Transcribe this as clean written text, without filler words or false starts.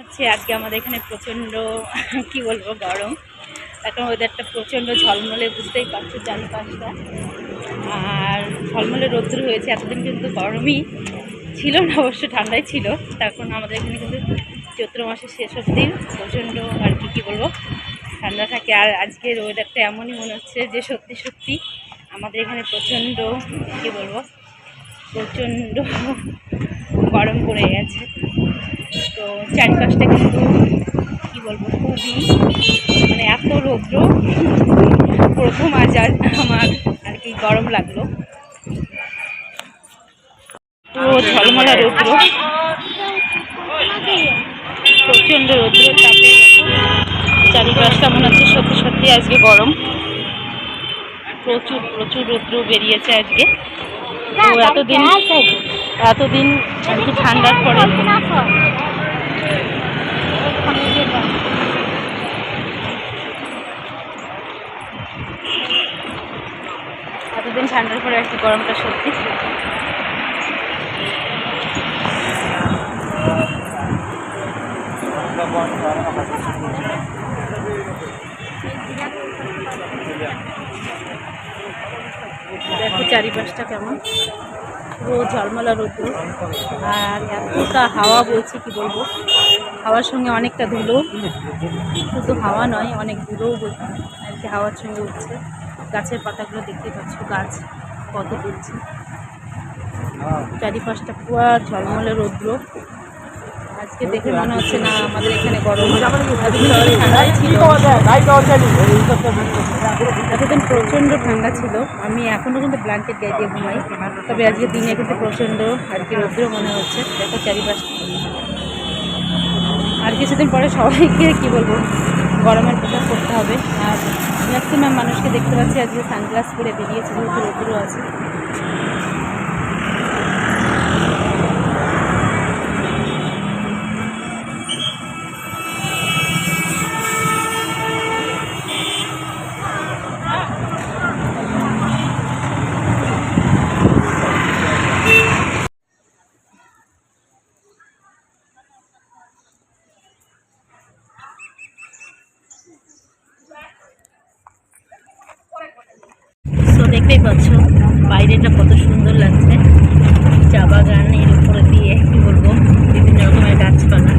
হচ্ছে আজকে আমাদের এখানে প্রচণ্ড কি বলবো গরম। এখন ওয়েদারটা প্রচণ্ড ঝলমলে, বুঝতেই পারছো চারিপাশটা। আর ঝলমলে রোদ্দুর হয়েছে। এতদিন কিন্তু গরমই ছিল না, অবশ্য ঠান্ডাই ছিল। তখন আমাদের এখানে কিন্তু চৈত্র মাসের শেষ অবধি প্রচণ্ড আর কি বলবো ঠান্ডা থাকে। আর আজকের ওয়েদারটা এমনই মনে হচ্ছে যে সত্যি সত্যি আমাদের এখানে প্রচণ্ড কি বলবো প্রচণ্ড গরম পড়ে গেছে। তো চারপাশটা কিন্তু কি বলবো খুবই মানে এত রৌদ্র, প্রথম আজ আমার আর কি গরম লাগলো। তো ঝলমলা রৌদ্র, প্রচণ্ড রৌদ্র তাপে চারিপাশটা মনে হচ্ছে সত্যি সত্যি আজকে গরম। প্রচুর প্রচুর রৌদ্র বেরিয়েছে আজকে। তো এতদিন আর কি ঠান্ডার পরে আর কি গরমটা সত্যি। দেখো চারিপাশটা কেমন, পুরো ঝলমলা রৌদ্র। আর এতটা হাওয়া বলছে কি বলবো, হাওয়ার সঙ্গে অনেকটা ধুলো, শুধু হাওয়া নয় অনেক ধুলোও আর কি হাওয়ার সঙ্গে উঠছে। গাছের পাতাগুলো দেখতে পাচ্ছ, গাছ কত তুলছে। চারিপাশটা পুরো ঝলমলে রৌদ্র। আজকে দেখে মনে হচ্ছে না আমাদের এখানে গরম, ঠান্ডাই ছিল। এতদিন প্রচণ্ড ঠান্ডা ছিল। আমি এখনও কিন্তু ব্ল্যাঙ্কেট গায়ে দিয়ে ঘুমাই, তবে আজকে দিনে কিন্তু প্রচণ্ড আর কি রৌদ্র মনে হচ্ছে। দেখো চারিপাশ। আর কিছুদিন পরে সবাইকে কি বলবো গরমের পোশাক করতে হবে। আর ম্যাক্সিমাম মানুষকে দেখতে পাচ্ছি আজকে সানগ্লাস পরে বেরিয়েছে, যেহেতু রৌদ্র আছে। দেখতেই পাচ্ছ বাইরেটা কত সুন্দর লাগছে, চা বাগানের উপরে দিয়ে কি বলবো বিভিন্ন রকমের গাছপালা।